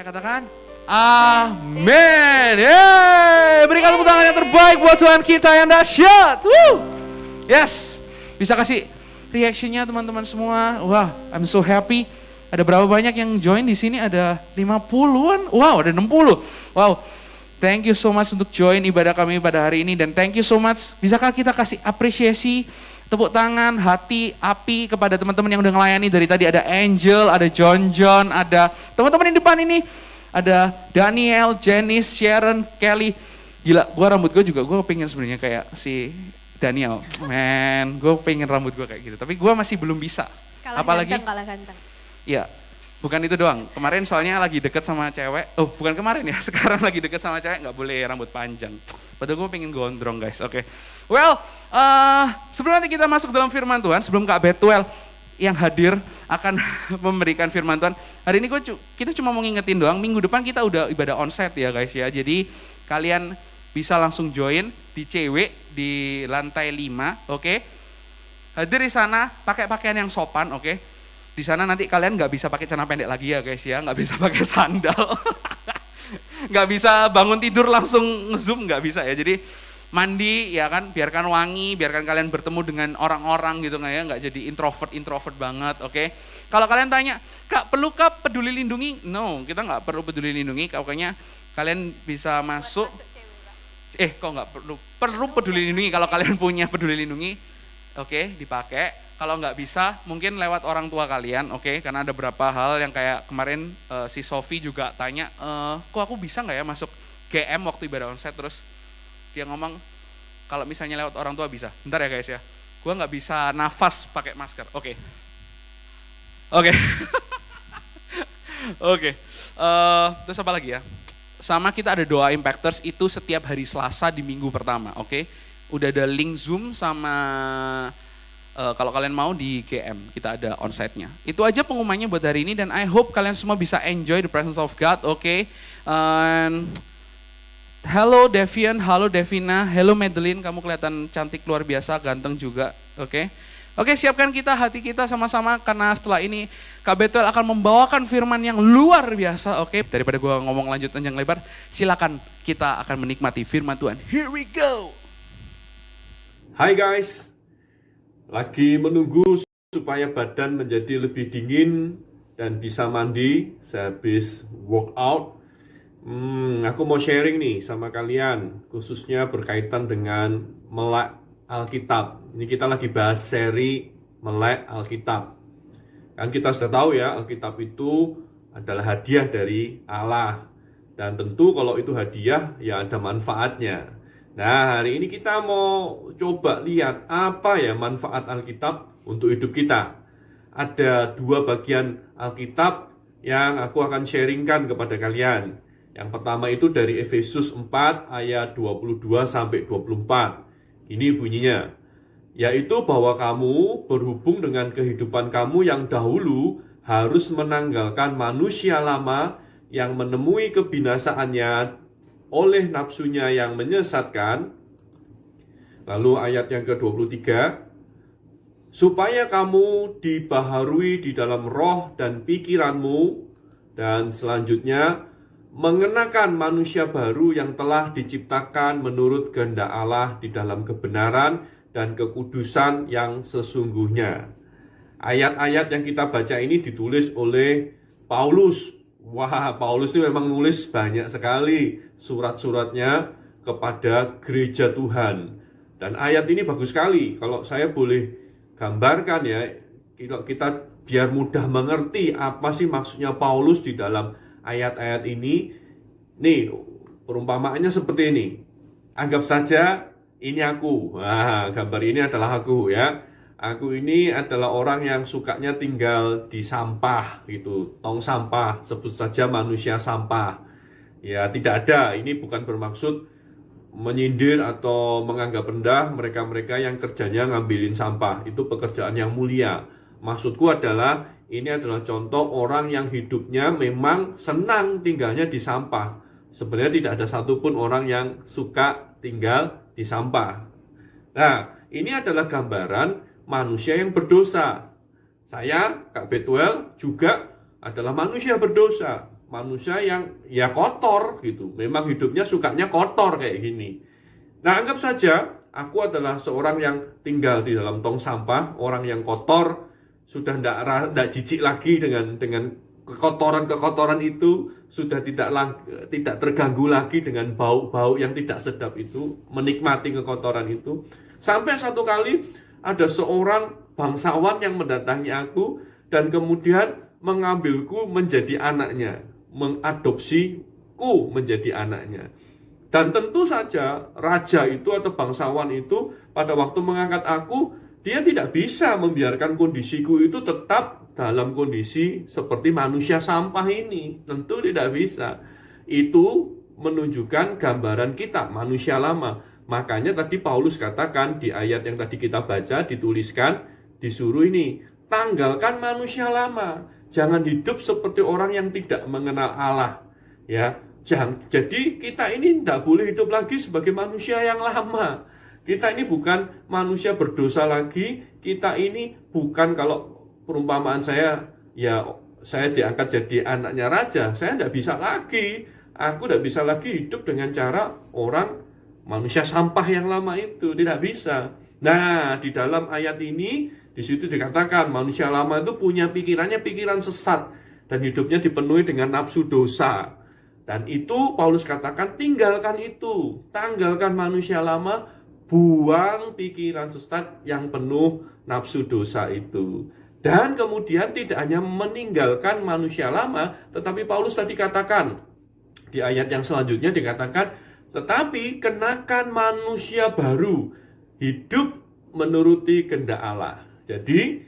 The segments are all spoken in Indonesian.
katakan amin. Yeay, berikan tepuk tangan yang terbaik buat Tuhan kita yang dahsyat. Yes, bisa kasih reaksinya teman-teman semua. Wah, I'm so happy. Ada berapa banyak yang join di sini? Ada 50-an. Wow, ada 60. Wow. Thank you so much untuk join ibadah kami pada hari ini, dan thank you so much. Bisakah kita kasih apresiasi, tepuk tangan, hati, api kepada teman-teman yang udah ngelayani dari tadi. Ada Angel, ada John, ada teman-teman yang depan ini, ada Daniel, Janice, Sharon, Kelly. Gila, rambut gue juga, gue pengen sebenarnya kayak si Daniel. Man, gue pengen rambut gue kayak gitu, tapi gue masih belum bisa. Kalah ganteng. Iya. Bukan itu doang, kemarin soalnya lagi deket sama cewek, bukan kemarin ya, sekarang lagi deket sama cewek nggak boleh rambut panjang. Padahal gue pengen gondrong guys, oke. Well, sebelum nanti kita masuk dalam firman Tuhan, sebelum Kak Betuel yang hadir akan memberikan firman Tuhan, hari ini kita cuma mau ngingetin doang, minggu depan kita udah ibadah onsite ya guys ya, jadi kalian bisa langsung join di CW di lantai 5, oke. Hadir di sana, pakai pakaian yang sopan, oke. Di sana nanti kalian nggak bisa pakai celana pendek lagi ya guys ya, nggak bisa pakai sandal, nggak bisa bangun tidur langsung nge-zoom, nggak bisa ya. Jadi mandi ya kan, biarkan wangi, biarkan kalian bertemu dengan orang-orang gitu ya, nggak jadi introvert banget, oke. Kalau kalian tanya, Kak perlukah peduli lindungi? No, kita nggak perlu peduli lindungi, pokoknya kalian bisa masuk. Kok nggak perlu peduli lindungi, kalau kalian punya peduli lindungi, oke, dipakai. Kalau nggak bisa, mungkin lewat orang tua kalian, oke? Karena ada beberapa hal yang kayak kemarin si Sofi juga tanya, kok aku bisa nggak ya masuk GM waktu ibadah onsite, terus dia ngomong, kalau misalnya lewat orang tua bisa. Bentar ya guys ya, gue nggak bisa nafas pakai masker, oke. Terus apa lagi ya? Sama kita ada doa Impactors itu setiap hari Selasa di minggu pertama, oke? Udah ada link Zoom sama kalau kalian mau di GM, kita ada onsite-nya. Itu aja pengumumannya buat hari ini, dan I hope kalian semua bisa enjoy the presence of God, oke? Hello Devian, halo Devina, hello Madeline, kamu kelihatan cantik luar biasa, ganteng juga, oke? Oke, siapkan hati kita sama-sama, karena setelah ini Kak Betuel akan membawakan firman yang luar biasa, oke? Daripada gue ngomong lanjut panjang lebar, silakan kita akan menikmati firman Tuhan. Here we go! Hai guys! Lagi menunggu supaya badan menjadi lebih dingin dan bisa mandi sehabis workout. Aku mau sharing nih sama kalian, khususnya berkaitan dengan melek Alkitab. Ini kita lagi bahas seri melek Alkitab. Kan kita sudah tahu ya, Alkitab itu adalah hadiah dari Allah. Dan tentu kalau itu hadiah, ya ada manfaatnya. Nah, hari ini kita mau coba lihat apa ya manfaat Alkitab untuk hidup kita. Ada 2 bagian Alkitab yang aku akan sharingkan kepada kalian. Yang pertama itu dari Efesus 4 ayat 22-24. Ini bunyinya, yaitu bahwa kamu berhubung dengan kehidupan kamu yang dahulu harus menanggalkan manusia lama yang menemui kebinasaannya oleh nafsunya yang menyesatkan. Lalu ayat yang ke-23, supaya kamu dibaharui di dalam roh dan pikiranmu, dan selanjutnya mengenakan manusia baru yang telah diciptakan menurut kehendak Allah di dalam kebenaran dan kekudusan yang sesungguhnya. Ayat-ayat yang kita baca ini ditulis oleh Paulus. Wah, Paulus itu memang nulis banyak sekali surat-suratnya kepada gereja Tuhan. Dan ayat ini bagus sekali. Kalau saya boleh gambarkan ya, kita biar mudah mengerti apa sih maksudnya Paulus di dalam ayat-ayat ini. Nih, perumpamaannya seperti ini. Anggap saja ini aku. Nah, gambar ini adalah aku ya. Aku ini adalah orang yang sukanya tinggal di sampah gitu, tong sampah, sebut saja manusia sampah. Ya, tidak ada, ini bukan bermaksud menyindir atau menganggap rendah mereka-mereka yang kerjanya ngambilin sampah. Itu pekerjaan yang mulia. Maksudku adalah, ini adalah contoh orang yang hidupnya memang senang tinggalnya di sampah. Sebenarnya tidak ada satupun orang yang suka tinggal di sampah. Nah, ini adalah gambaran manusia yang berdosa. Saya, Kak Betuel, juga adalah manusia berdosa. manusia yang ya kotor gitu. Memang hidupnya sukanya kotor kayak gini. Nah, anggap saja aku adalah seorang yang tinggal di dalam tong sampah, orang yang kotor, sudah tidak jijik lagi dengan kekotoran-kekotoran itu, sudah tidak terganggu lagi dengan bau-bau yang tidak sedap itu, menikmati kekotoran itu. Sampai satu kali ada seorang bangsawan yang mendatangi aku dan kemudian mengambilku menjadi anaknya, mengadopsiku menjadi anaknya. Dan tentu saja raja itu atau bangsawan itu pada waktu mengangkat aku, dia tidak bisa membiarkan kondisiku itu tetap dalam kondisi seperti manusia sampah ini. Tentu tidak bisa. Itu menunjukkan gambaran kita, manusia lama. Makanya tadi Paulus katakan di ayat yang tadi kita baca, dituliskan, disuruh ini, tanggalkan manusia lama. Jangan hidup seperti orang yang tidak mengenal Allah. Ya, jadi kita ini tidak boleh hidup lagi sebagai manusia yang lama. Kita ini bukan manusia berdosa lagi. Kita ini bukan, kalau perumpamaan saya, ya saya diangkat jadi anaknya raja, saya tidak bisa lagi. Aku tidak bisa lagi hidup dengan cara orang manusia sampah yang lama itu, tidak bisa. Nah, di dalam ayat ini, di situ dikatakan manusia lama itu punya pikiran sesat dan hidupnya dipenuhi dengan nafsu dosa. Dan itu Paulus katakan tinggalkan itu, tanggalkan manusia lama, buang pikiran sesat yang penuh nafsu dosa itu. Dan kemudian tidak hanya meninggalkan manusia lama, tetapi Paulus tadi katakan di ayat yang selanjutnya dikatakan, tetapi kenakan manusia baru, hidup menuruti kehendak Allah. Jadi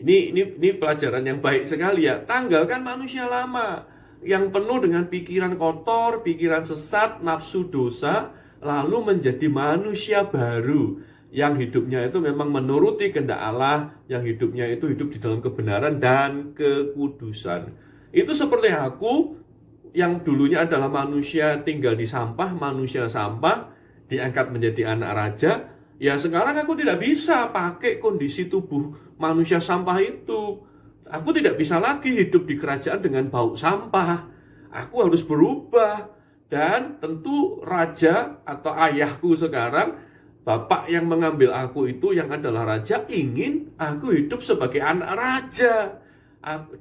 ini pelajaran yang baik sekali ya. Tanggalkan manusia lama yang penuh dengan pikiran kotor, pikiran sesat, nafsu dosa, lalu menjadi manusia baru yang hidupnya itu memang menuruti kehendak Allah, yang hidupnya itu hidup di dalam kebenaran dan kekudusan. Itu seperti aku yang dulunya adalah manusia tinggal di sampah, manusia sampah, diangkat menjadi anak raja. Ya sekarang aku tidak bisa pakai kondisi tubuh manusia sampah itu. Aku tidak bisa lagi hidup di kerajaan dengan bau sampah. Aku harus berubah. Dan tentu raja atau ayahku sekarang, bapak yang mengambil aku itu yang adalah raja, ingin aku hidup sebagai anak raja.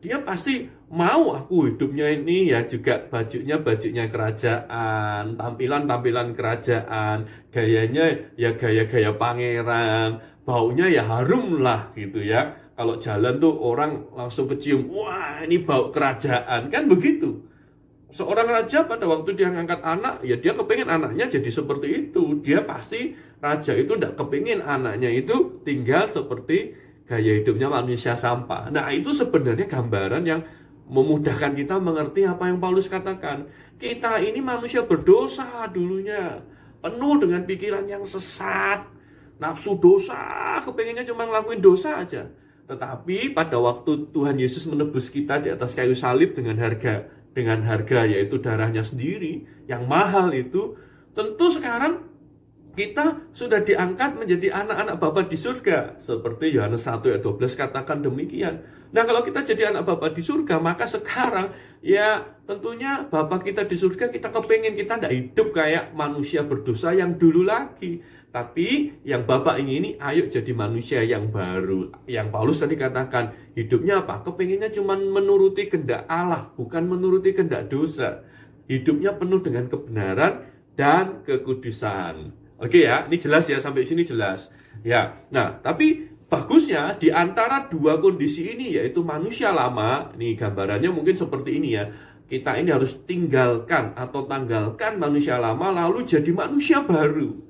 Dia pasti mau aku hidupnya ini ya juga bajunya kerajaan, tampilan kerajaan, gayanya ya gaya pangeran, baunya ya harum lah gitu ya. Kalau jalan tuh orang langsung kecium, wah ini bau kerajaan, kan begitu. Seorang raja pada waktu dia ngangkat anak, ya dia kepengen anaknya jadi seperti itu. Dia pasti raja itu tidak kepengen anaknya itu tinggal seperti gaya hidupnya manusia sampah. Nah itu sebenarnya gambaran yang memudahkan kita mengerti apa yang Paulus katakan. Kita ini manusia berdosa dulunya, penuh dengan pikiran yang sesat, nafsu dosa, kepengennya cuma ngelakuin dosa aja. Tetapi pada waktu Tuhan Yesus menebus kita di atas kayu salib dengan harga yaitu darahnya sendiri yang mahal itu, tentu sekarang kita sudah diangkat menjadi anak-anak Bapa di surga. Seperti Yohanes 1 ayat 12 katakan demikian. Nah kalau kita jadi anak Bapa di surga, maka sekarang ya tentunya Bapa kita di surga, kita kepengen kita tidak hidup kayak manusia berdosa yang dulu lagi. Tapi yang Bapak ingini, ayo jadi manusia yang baru. Yang Paulus tadi katakan, hidupnya apa? Kepengennya cuma menuruti kehendak Allah, bukan menuruti kehendak dosa. Hidupnya penuh dengan kebenaran dan kekudusan. Oke ya, ini jelas ya, sampai sini jelas. Ya, nah tapi bagusnya di antara dua kondisi ini, yaitu manusia lama, nih gambarannya mungkin seperti ini ya. Kita ini harus tinggalkan atau tanggalkan manusia lama, lalu jadi manusia baru.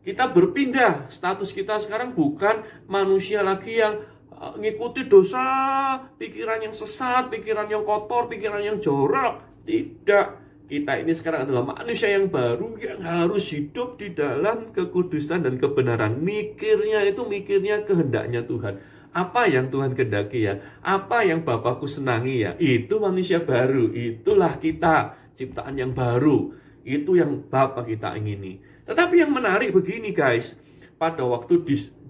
Kita berpindah, status kita sekarang bukan manusia lagi yang ngikuti dosa, pikiran yang sesat, pikiran yang kotor, pikiran yang jorok. Tidak. Kita ini sekarang adalah manusia yang baru yang harus hidup di dalam kekudusan dan kebenaran. Mikirnya kehendaknya Tuhan. Apa yang Tuhan kehendaki ya? Apa yang Bapakku senangi ya? Itu manusia baru. Itulah kita, ciptaan yang baru. Itu yang Bapa kita ingini. Tetapi yang menarik begini guys. Pada waktu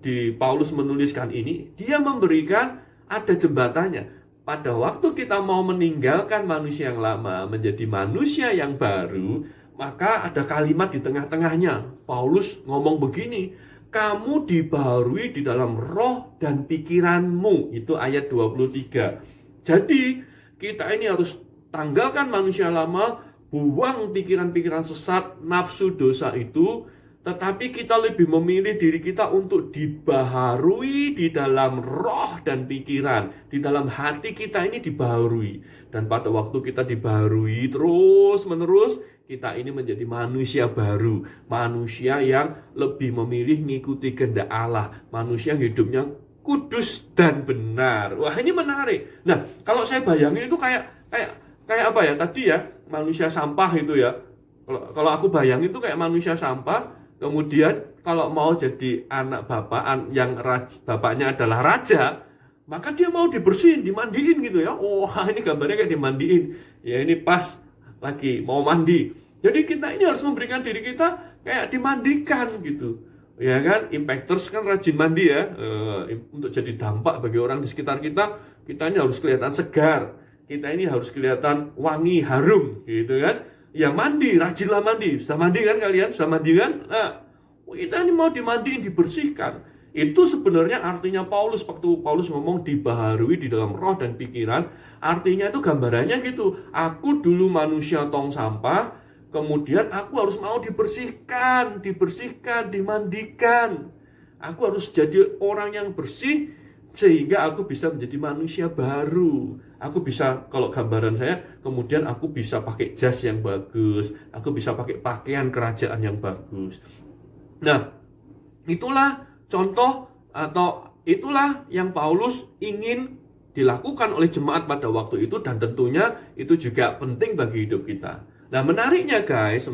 di Paulus menuliskan ini, dia memberikan ada jembatannya. pada waktu kita mau meninggalkan manusia yang lama menjadi manusia yang baru, maka ada kalimat di tengah-tengahnya. Paulus ngomong begini, kamu dibaharui di dalam roh dan pikiranmu. Itu ayat 23. Jadi kita ini harus tanggalkan manusia lama, buang pikiran-pikiran sesat, nafsu dosa itu, tetapi kita lebih memilih diri kita untuk dibaharui di dalam roh dan pikiran. Di dalam hati kita ini dibaharui. Dan pada waktu kita dibaharui terus-menerus, kita ini menjadi manusia baru. Manusia yang lebih memilih mengikuti kehendak Allah. Manusia yang hidupnya kudus dan benar. Wah, ini menarik. Nah, kalau saya bayangin itu kayak apa ya? Tadi ya, manusia sampah itu ya. Kalau aku bayangin itu kayak manusia sampah. Kemudian kalau mau jadi anak bapak yang bapaknya adalah raja, maka dia mau dibersihin, dimandiin gitu ya. Oh, ini gambarnya kayak dimandiin. Ya, ini pas lagi mau mandi. Jadi kita ini harus memberikan diri kita kayak dimandikan gitu. Ya kan, impactors kan rajin mandi ya. Untuk jadi dampak bagi orang di sekitar kita, kita ini harus kelihatan segar. Kita ini harus kelihatan wangi, harum gitu kan. Ya mandi, rajinlah mandi. Sudah mandi kan kalian? Sudah mandi kan? Nah, kita ini mau dimandiin, dibersihkan. Itu sebenarnya artinya Paulus, waktu Paulus ngomong dibaharui di dalam roh dan pikiran. Artinya itu gambarannya gitu. Aku dulu manusia tong sampah, kemudian aku harus mau dibersihkan, dimandikan. Aku harus jadi orang yang bersih, sehingga aku bisa menjadi manusia baru. Aku bisa, kalau gambaran saya, kemudian aku bisa pakai jas yang bagus. Aku bisa pakai pakaian kerajaan yang bagus. Nah, itulah contoh atau itulah yang Paulus ingin dilakukan oleh jemaat pada waktu itu. Dan tentunya itu juga penting bagi hidup kita. Nah, menariknya guys,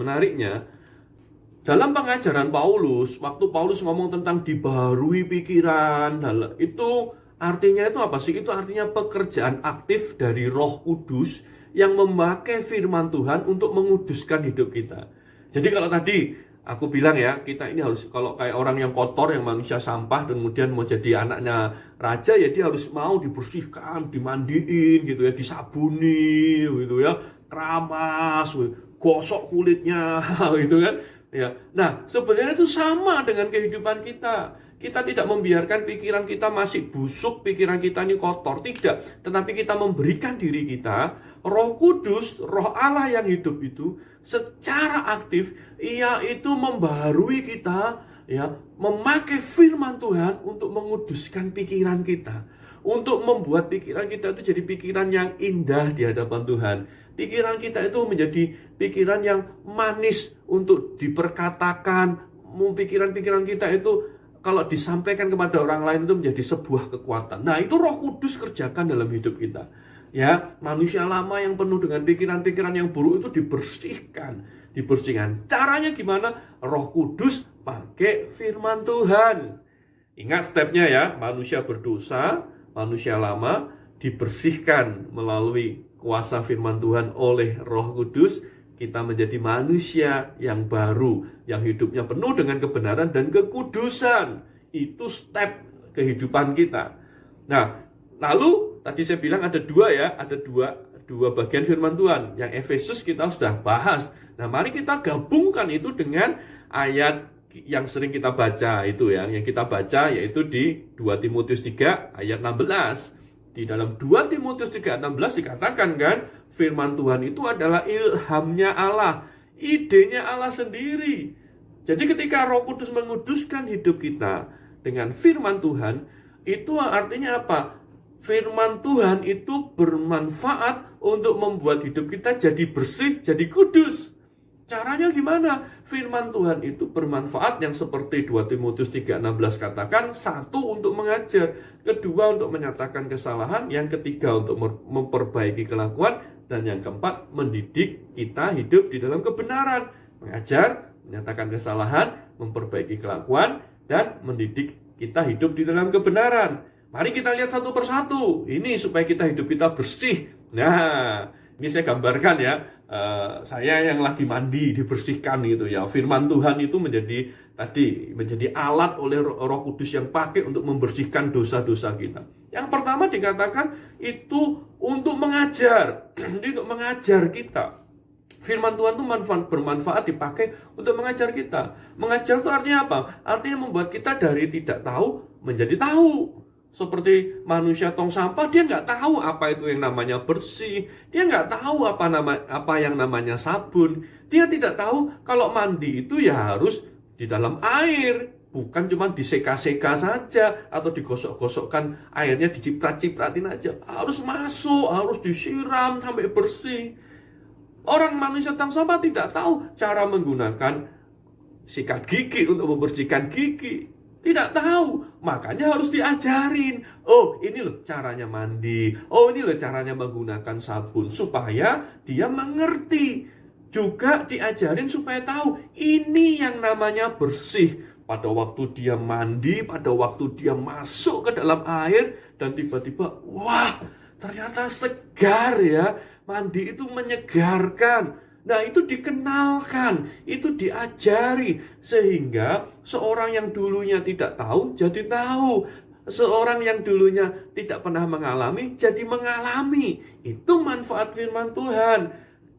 dalam pengajaran Paulus, waktu Paulus ngomong tentang dibaharui pikiran, itu artinya itu apa sih? Itu artinya pekerjaan aktif dari Roh Kudus yang memakai firman Tuhan untuk menguduskan hidup kita. Jadi kalau tadi aku bilang ya, kita ini harus, kalau kayak orang yang kotor, yang manusia sampah, dan kemudian mau jadi anaknya raja, ya dia harus mau dibersihkan, dimandiin gitu ya, disabuni gitu ya, keramas, gosok kulitnya gitu kan. Ya, nah sebenarnya itu sama dengan kehidupan kita. Kita tidak membiarkan pikiran kita masih busuk, pikiran kita ini kotor, tidak. Tetapi kita memberikan diri kita, Roh Kudus, Roh Allah yang hidup itu, secara aktif, ia itu membaharui kita, ya, memakai firman Tuhan untuk menguduskan pikiran kita. Untuk membuat pikiran kita itu jadi pikiran yang indah di hadapan Tuhan. Pikiran kita itu menjadi pikiran yang manis untuk diperkatakan. Pikiran-pikiran kita itu kalau disampaikan kepada orang lain itu menjadi sebuah kekuatan. Nah, itu Roh Kudus kerjakan dalam hidup kita. Ya, manusia lama yang penuh dengan pikiran-pikiran yang buruk itu dibersihkan. Caranya gimana? Roh Kudus pakai firman Tuhan. Ingat stepnya ya, manusia berdosa, manusia lama dibersihkan melalui kuasa firman Tuhan oleh Roh Kudus. Kita menjadi manusia yang baru, yang hidupnya penuh dengan kebenaran dan kekudusan. Itu step kehidupan kita. Nah, lalu tadi saya bilang ada dua bagian firman Tuhan. Yang Efesus kita sudah bahas. Nah, mari kita gabungkan itu dengan ayat yang sering kita baca itu ya. Yang kita baca yaitu di 2 Timotius 3 ayat 16. Di dalam 2 Timotius 3:16 dikatakan kan, firman Tuhan itu adalah ilhamnya Allah, idenya Allah sendiri. Jadi ketika Roh Kudus menguduskan hidup kita dengan firman Tuhan, itu artinya apa? Firman Tuhan itu bermanfaat untuk membuat hidup kita jadi bersih, jadi kudus. Caranya gimana? Firman Tuhan itu bermanfaat yang seperti 2 Timotius 3:16 katakan, satu untuk mengajar, kedua untuk menyatakan kesalahan, yang ketiga untuk memperbaiki kelakuan, dan yang keempat mendidik kita hidup di dalam kebenaran. Mengajar, menyatakan kesalahan, memperbaiki kelakuan, dan mendidik kita hidup di dalam kebenaran. Mari kita lihat satu persatu. Ini supaya kita hidup kita bersih. Nah, ini saya gambarkan ya. Saya yang lagi mandi dibersihkan gitu ya. Firman Tuhan itu menjadi alat oleh Roh Kudus yang pakai untuk membersihkan dosa-dosa kita. Yang pertama dikatakan itu untuk mengajar. Jadi untuk mengajar kita. Firman Tuhan itu bermanfaat dipakai untuk mengajar kita. Mengajar itu artinya apa? Artinya membuat kita dari tidak tahu menjadi tahu. Seperti manusia tong sampah, dia nggak tahu apa itu yang namanya bersih. Dia nggak tahu apa yang namanya sabun. Dia tidak tahu kalau mandi itu ya harus di dalam air. Bukan cuma diseka-seka saja atau digosok-gosokkan, airnya diciprat-cipratin aja. Harus masuk, harus disiram sampai bersih. Orang manusia tong sampah tidak tahu cara menggunakan sikat gigi untuk membersihkan gigi. Tidak tahu, makanya harus diajarin. Oh, ini loh caranya mandi. Oh, ini loh caranya menggunakan sabun. Supaya dia mengerti. Juga diajarin supaya tahu, ini yang namanya bersih. Pada waktu dia mandi, pada waktu dia masuk ke dalam air, dan tiba-tiba, wah, ternyata segar ya. Mandi itu menyegarkan. Nah, itu dikenalkan, itu diajari, sehingga seorang yang dulunya tidak tahu, jadi tahu. Seorang yang dulunya tidak pernah mengalami, jadi mengalami. Itu manfaat firman Tuhan.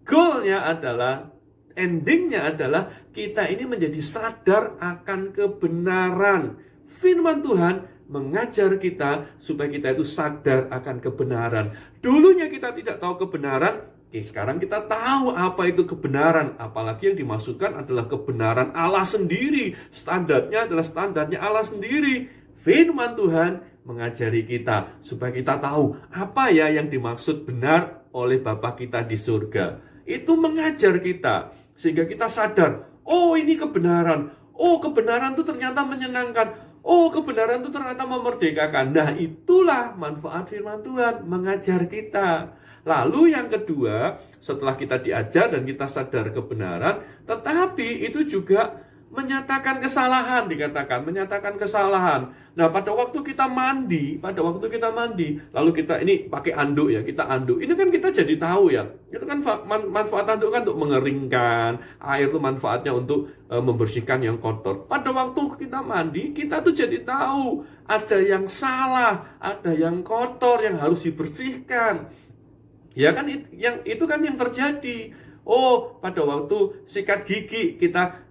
Goalnya adalah, endingnya adalah, kita ini menjadi sadar akan kebenaran. Firman Tuhan mengajar kita supaya kita itu sadar akan kebenaran. Dulunya kita tidak tahu kebenaran, sekarang kita tahu apa itu kebenaran. Apalagi yang dimaksudkan adalah kebenaran Allah sendiri. Standarnya adalah standarnya Allah sendiri. Firman Tuhan mengajari kita supaya kita tahu apa ya yang dimaksud benar oleh Bapa kita di surga. Itu mengajar kita sehingga kita sadar, oh ini kebenaran. Oh kebenaran itu ternyata menyenangkan. Oh kebenaran itu ternyata memerdekakan. Nah itulah manfaat firman Tuhan, mengajar kita. Lalu yang kedua, setelah kita diajar dan kita sadar kebenaran, tetapi itu juga menyatakan kesalahan, dikatakan menyatakan kesalahan. Nah, pada waktu kita mandi, lalu kita ini pakai anduk ya, kita anduk. Ini kan kita jadi tahu ya. Itu kan manfaat anduk kan untuk mengeringkan, air itu manfaatnya untuk membersihkan yang kotor. Pada waktu kita mandi, kita tuh jadi tahu ada yang salah, ada yang kotor yang harus dibersihkan. Ya kan itu kan yang terjadi. Oh, pada waktu sikat gigi kita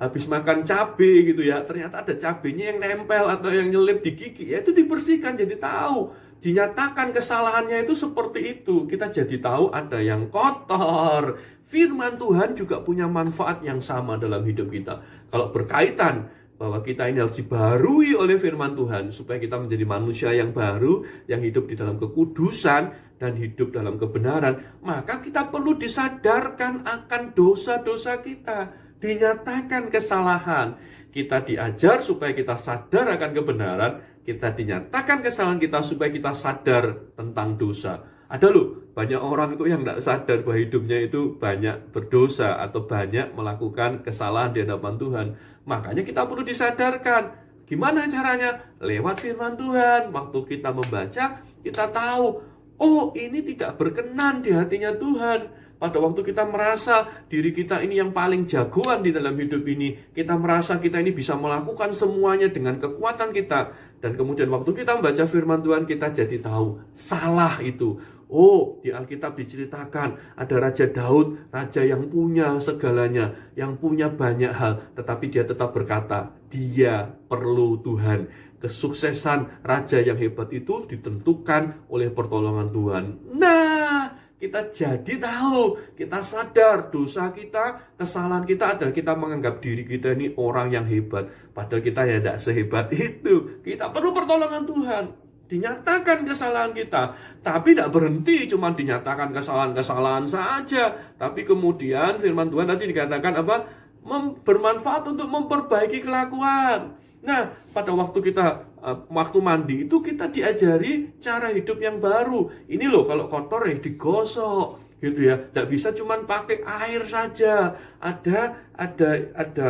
habis makan cabai gitu ya, ternyata ada cabainya yang nempel atau yang nyelip di gigi, ya itu dibersihkan jadi tahu. Dinyatakan kesalahannya itu seperti itu. Kita jadi tahu ada yang kotor. Firman Tuhan juga punya manfaat yang sama dalam hidup kita. Kalau berkaitan bahwa kita ini harus dibaharui oleh firman Tuhan supaya kita menjadi manusia yang baru, yang hidup di dalam kekudusan dan hidup dalam kebenaran, maka kita perlu disadarkan akan dosa-dosa kita, dinyatakan kesalahan. Kita diajar supaya kita sadar akan kebenaran, kita dinyatakan kesalahan kita supaya kita sadar tentang dosa. Ada loh, banyak orang itu yang tidak sadar bahwa hidupnya itu banyak berdosa atau banyak melakukan kesalahan di hadapan Tuhan. Makanya kita perlu disadarkan. Gimana caranya? Lewat firman Tuhan. Waktu kita membaca, kita tahu, oh ini tidak berkenan di hatinya Tuhan. Pada waktu kita merasa diri kita ini yang paling jagoan di dalam hidup ini, kita merasa kita ini bisa melakukan semuanya dengan kekuatan kita. Dan kemudian waktu kita membaca firman Tuhan, kita jadi tahu salah itu. Oh, di Alkitab diceritakan ada Raja Daud, raja yang punya segalanya, yang punya banyak hal, tetapi dia tetap berkata, dia perlu Tuhan. Kesuksesan raja yang hebat itu ditentukan oleh pertolongan Tuhan. Nah, kita jadi tahu, kita sadar dosa kita, kesalahan kita adalah kita menganggap diri kita ini orang yang hebat. Padahal kita ya tidak sehebat itu. Kita perlu pertolongan Tuhan. Dinyatakan kesalahan kita, tapi tidak berhenti cuma dinyatakan kesalahan-kesalahan saja. Tapi kemudian firman Tuhan tadi dikatakan apa? Bermanfaat untuk memperbaiki kelakuan. Nah, pada waktu waktu mandi itu kita diajari cara hidup yang baru. Ini loh, kalau kotor ya digosok gitu ya. Tidak bisa cuma pakai air saja. Ada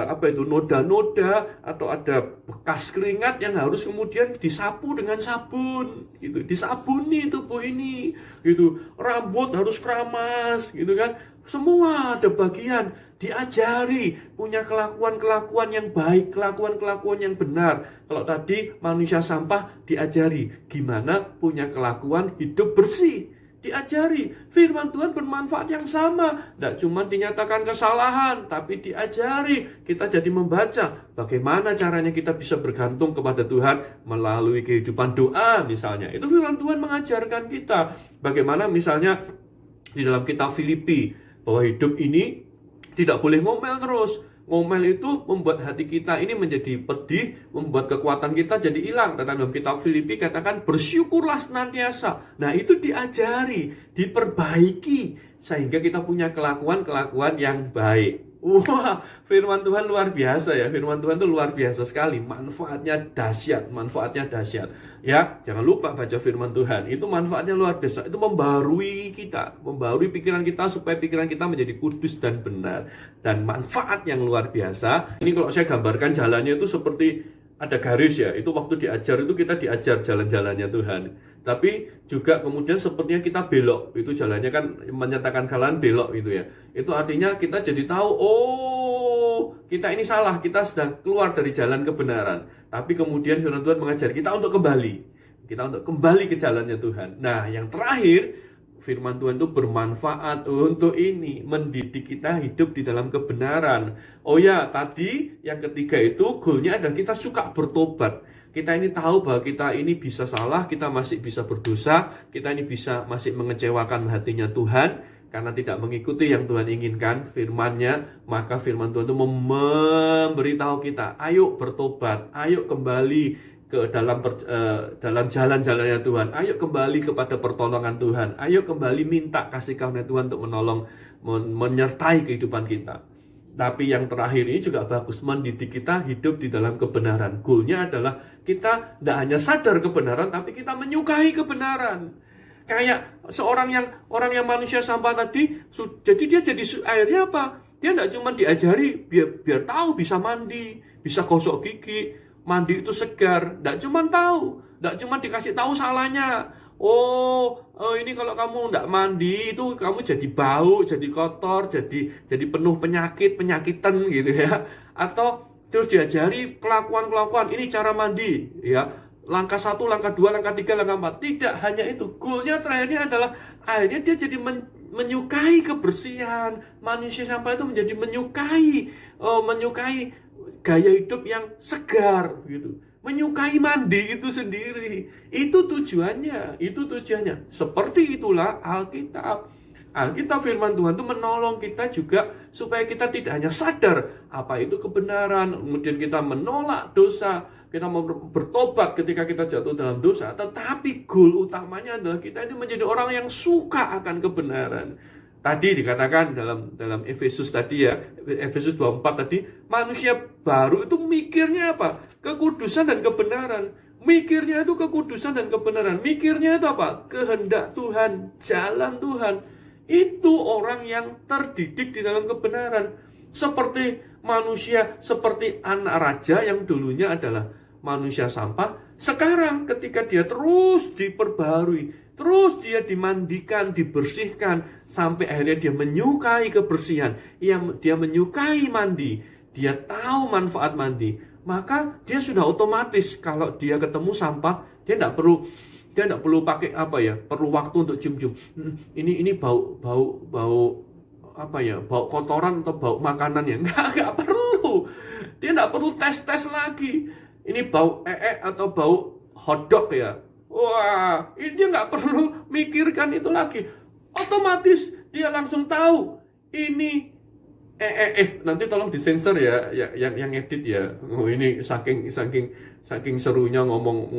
apa itu, noda-noda atau ada bekas keringat yang harus kemudian disapu dengan sabun gitu. Disabuni tubuh ini gitu. Rambut harus keramas gitu kan. semua ada bagian diajari punya kelakuan-kelakuan yang baik, kelakuan-kelakuan yang benar. Kalau tadi manusia sampah diajari gimana punya kelakuan hidup bersih. Diajari, firman Tuhan bermanfaat yang sama. Tidak cuma dinyatakan kesalahan, tapi diajari. Kita jadi membaca bagaimana caranya kita bisa bergantung kepada Tuhan melalui kehidupan doa misalnya. Itu firman Tuhan mengajarkan kita. Bagaimana misalnya di dalam kitab Filipi, bahwa hidup ini tidak boleh ngomel terus. Ngomel itu membuat hati kita ini menjadi pedih, membuat kekuatan kita jadi hilang. Tetapi dalam kitab Filipi katakan bersyukurlah senantiasa. Nah itu diajari, diperbaiki, sehingga kita punya kelakuan-kelakuan yang baik. Wah, firman Tuhan luar biasa ya. Firman Tuhan itu luar biasa sekali. Manfaatnya dahsyat, manfaatnya dahsyat. Ya, jangan lupa baca firman Tuhan. Itu manfaatnya luar biasa. Itu membaharui kita, membaharui pikiran kita supaya pikiran kita menjadi kudus dan benar. Dan manfaat yang luar biasa. Ini kalau saya gambarkan jalannya itu seperti ada garis ya. Itu waktu diajar itu kita diajar jalan-jalannya Tuhan. Tapi juga kemudian sepertinya kita belok. Itu jalannya kan menyatakan jalan belok itu ya. Itu artinya kita jadi tahu, oh kita ini salah, kita sedang keluar dari jalan kebenaran. Tapi kemudian firman Tuhan mengajar kita untuk kembali. Kita untuk kembali ke jalannya Tuhan. Nah yang terakhir, firman Tuhan itu bermanfaat untuk ini, mendidik kita hidup di dalam kebenaran. Oh ya, tadi yang ketiga itu goalnya adalah kita suka bertobat. Kita ini tahu bahwa kita ini bisa salah, kita masih bisa berdosa, kita ini bisa masih mengecewakan hatinya Tuhan karena tidak mengikuti yang Tuhan inginkan, firman-Nya. Maka firman Tuhan itu memberitahu kita, ayo bertobat, ayo kembali ke dalam jalan-jalannya Tuhan. Ayo kembali kepada pertolongan Tuhan. Ayo kembali minta kasih karunia Tuhan untuk menolong, menyertai kehidupan kita. Tapi yang terakhir ini juga bagus, mendidik kita hidup di dalam kebenaran. Goalnya adalah kita tidak hanya sadar kebenaran, tapi kita menyukai kebenaran. Kayak orang yang manusia sampah tadi, jadi dia jadi akhirnya apa? Dia tidak cuma diajari biar tahu bisa mandi, bisa gosok gigi, mandi itu segar. Tidak cuma tahu, tidak cuma dikasih tahu salahnya. Oh, ini kalau kamu tidak mandi itu kamu jadi bau, jadi kotor, jadi penuh penyakitan gitu ya. Atau terus diajari kelakuan, ini cara mandi ya. Langkah 1, langkah 2, langkah 3, langkah 4. Tidak hanya itu. Goalnya terakhirnya adalah akhirnya dia jadi menyukai kebersihan. Manusia sampah itu menjadi menyukai gaya hidup yang segar gitu. Menyukai mandi itu sendiri. Itu tujuannya. Seperti itulah Alkitab. Alkitab firman Tuhan itu menolong kita juga supaya kita tidak hanya sadar apa itu kebenaran, kemudian kita menolak dosa, kita mau bertobat ketika kita jatuh dalam dosa, tetapi goal utamanya adalah kita ini menjadi orang yang suka akan kebenaran. Tadi dikatakan dalam Efesus tadi ya, Efesus 24 tadi, manusia baru itu mikirnya apa? Kekudusan dan kebenaran. Mikirnya itu kekudusan dan kebenaran. Mikirnya itu apa? Kehendak Tuhan, jalan Tuhan. Itu orang yang terdidik di dalam kebenaran. Seperti manusia, seperti anak raja yang dulunya adalah manusia sampah. Sekarang ketika dia terus diperbaharui, terus dia dimandikan, dibersihkan, sampai akhirnya dia menyukai kebersihan, dia menyukai mandi, dia tahu manfaat mandi, maka dia sudah otomatis kalau dia ketemu sampah, dia tidak perlu pakai perlu waktu untuk cium-cium. Ini bau apa ya? Bau kotoran atau bau makanan ya? Enggak perlu. Dia tidak perlu tes lagi. Ini bau atau bau hotdog ya. Wah, dia nggak perlu mikirkan itu lagi. Otomatis dia langsung tahu ini nanti tolong disensor ya yang edit ya. Oh, ini saking serunya ngomong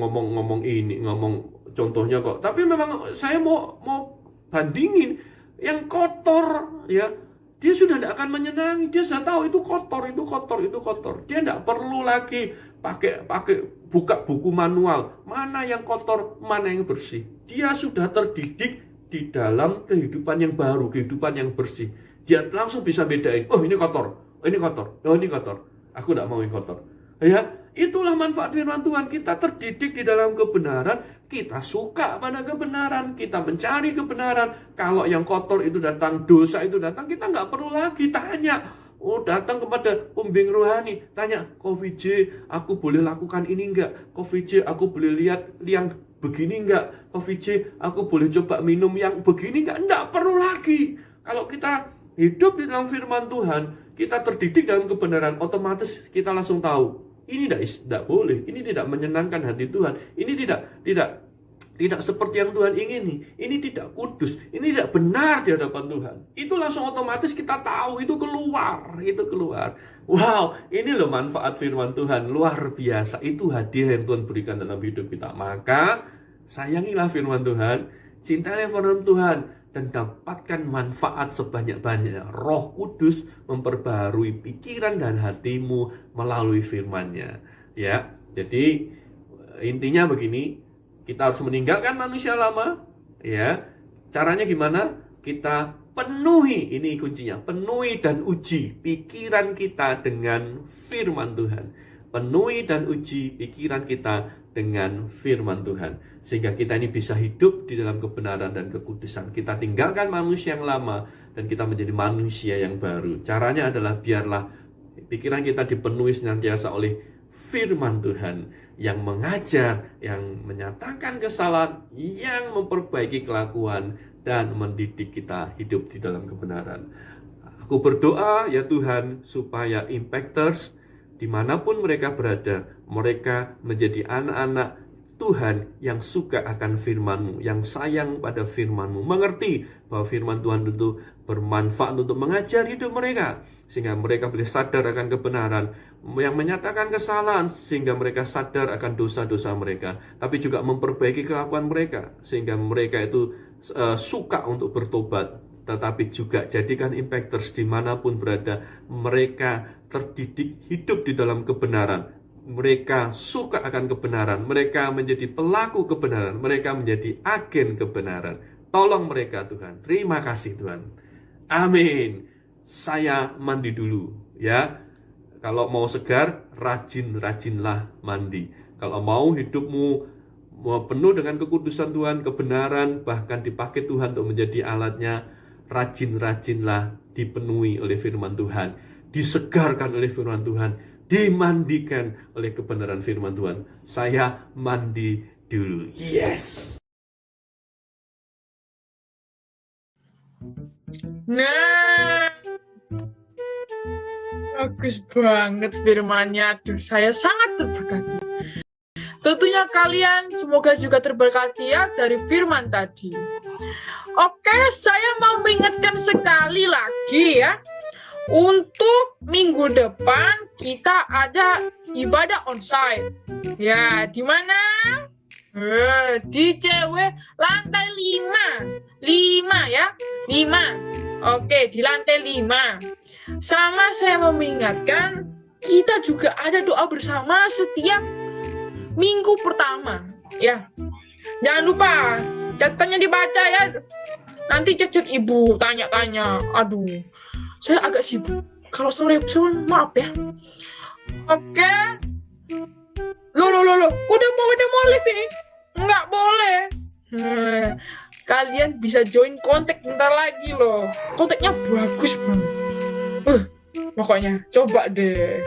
contohnya kok. Tapi memang saya mau bandingin yang kotor ya. Dia sudah tidak akan menyenangi. Dia sudah tahu itu kotor. Dia tidak perlu lagi pakai buka buku manual. Mana yang kotor, mana yang bersih. Dia sudah terdidik di dalam kehidupan yang baru, kehidupan yang bersih. Dia langsung bisa bedain. Oh ini kotor, oh ini kotor. Aku tidak mau yang kotor. Ya, Itulah manfaat firman Tuhan. Kita terdidik di dalam kebenaran, kita suka pada kebenaran, kita mencari kebenaran. Kalau yang kotor itu datang, dosa itu datang, kita nggak perlu lagi tanya. Oh, datang kepada pembimbing rohani, tanya, Ko VJ, aku boleh lakukan ini enggak? Ko VJ, aku boleh lihat yang begini enggak? Ko VJ, aku boleh coba minum yang begini enggak? Enggak perlu lagi. Kalau kita hidup di dalam firman Tuhan, kita terdidik dalam kebenaran, otomatis kita langsung tahu. Ini tidak boleh, ini tidak menyenangkan hati Tuhan, ini tidak seperti yang Tuhan ingini, ini tidak kudus, ini tidak benar di hadapan Tuhan. Itu langsung otomatis kita tahu, itu keluar. Wow, ini loh manfaat firman Tuhan, luar biasa. Itu hadiah yang Tuhan berikan dalam hidup kita. Maka, sayangilah firman Tuhan, cintailah firman Tuhan, dan dapatkan manfaat sebanyak-banyaknya. Roh Kudus memperbarui pikiran dan hatimu melalui firman-Nya. Ya, jadi intinya begini, kita harus meninggalkan manusia lama. Ya, caranya gimana? Kita penuhi, ini kuncinya, penuhi dan uji pikiran kita dengan firman Tuhan. Penuhi dan uji pikiran kita dengan firman Tuhan. Sehingga kita ini bisa hidup di dalam kebenaran dan kekudusan. Kita tinggalkan manusia yang lama dan kita menjadi manusia yang baru. Caranya adalah biarlah pikiran kita dipenuhi senantiasa oleh firman Tuhan yang mengajar, yang menyatakan kesalahan, yang memperbaiki kelakuan dan mendidik kita hidup di dalam kebenaran. Aku berdoa ya Tuhan supaya impactors dimanapun mereka berada, mereka menjadi anak-anak Tuhan yang suka akan firman-Mu, yang sayang pada firman-Mu, mengerti bahwa firman Tuhan itu bermanfaat untuk mengajar hidup mereka, sehingga mereka boleh sadar akan kebenaran, yang menyatakan kesalahan, sehingga mereka sadar akan dosa-dosa mereka, tapi juga memperbaiki kelakuan mereka, sehingga mereka itu suka untuk bertobat. Tetapi juga jadikan impactors dimanapun berada, mereka terdidik hidup di dalam kebenaran. Mereka suka akan kebenaran, mereka menjadi pelaku kebenaran, mereka menjadi agen kebenaran. Tolong mereka Tuhan. Terima kasih Tuhan. Amin. Saya mandi dulu ya. Kalau mau segar, rajin-rajinlah mandi. Kalau mau hidupmu penuh dengan kekudusan Tuhan, kebenaran, bahkan dipakai Tuhan untuk menjadi alatnya, rajin-rajinlah dipenuhi oleh firman Tuhan, disegarkan oleh firman Tuhan, dimandikan oleh kebenaran firman Tuhan. Saya mandi dulu. Yes. Nah, bagus banget firmannya. Aduh, saya sangat terberkati. Tentunya kalian semoga juga terberkati ya dari firman tadi. Oke, saya mau mengingatkan sekali lagi ya. Untuk minggu depan kita ada ibadah onsite. Ya, di mana? Di CW lantai 5. 5 ya. 5. Oke, di lantai 5. Sama saya mau mengingatkan, kita juga ada doa bersama setiap minggu pertama. Ya. Jangan lupa catatannya dibaca ya. Nanti cacat ibu tanya-tanya. Aduh. Saya agak sibuk. Kalau sore maaf ya. Oke. Loh. Udah mau live ini? Nggak boleh. Kalian bisa join kontak bentar lagi loh. Kontaknya bagus banget. Pokoknya coba deh.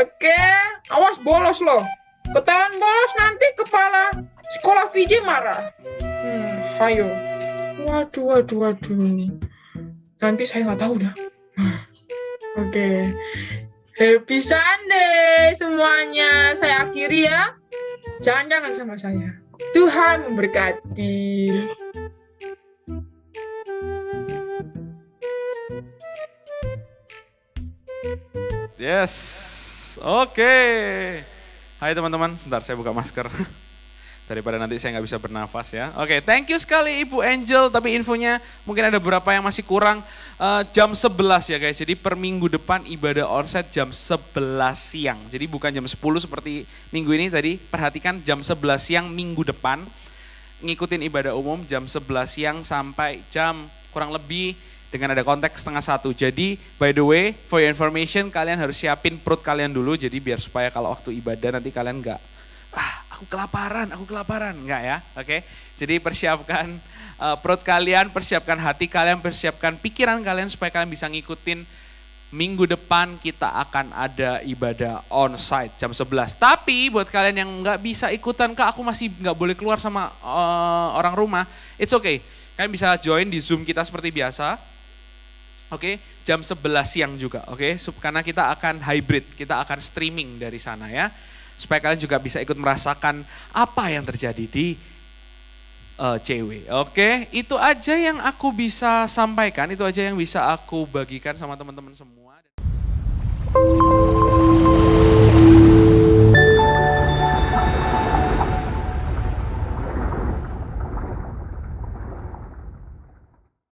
Oke. Awas bolos loh. Ketahuan bolos nanti kepala sekolah VJ marah. Ayo. Waduh. Nanti saya nggak tahu dah. Oke. Happy Sunday semuanya. Saya akhiri ya. Jangan sama saya. Tuhan memberkati. Yes. Oke. Hai teman-teman. Sebentar saya buka masker. Daripada nanti saya nggak bisa bernafas ya. Oke, thank you sekali Ibu Angel. Tapi infonya mungkin ada beberapa yang masih kurang. Jam 11 ya guys. Jadi per minggu depan ibadah onsite jam 11 siang. Jadi bukan jam 10 seperti minggu ini tadi. Perhatikan jam 11 siang minggu depan. Ngikutin ibadah umum jam 11 siang sampai jam kurang lebih dengan ada konteks 12:30. Jadi by the way, for your information, kalian harus siapin perut kalian dulu, jadi biar supaya kalau waktu ibadah nanti kalian enggak, aku kelaparan, enggak ya, oke? Jadi persiapkan perut kalian, persiapkan hati kalian, persiapkan pikiran kalian supaya kalian bisa ngikutin. Minggu depan kita akan ada ibadah on-site jam 11. Tapi buat kalian yang nggak bisa ikutan, Kak aku masih nggak boleh keluar sama orang rumah, it's okay. Kalian bisa join di Zoom kita seperti biasa. Oke, jam 11 siang juga, oke? Karena kita akan hybrid, kita akan streaming dari sana ya. Supaya kalian juga bisa ikut merasakan apa yang terjadi di CW. Oke, itu aja yang aku bisa sampaikan, itu aja yang bisa aku bagikan sama teman-teman semua.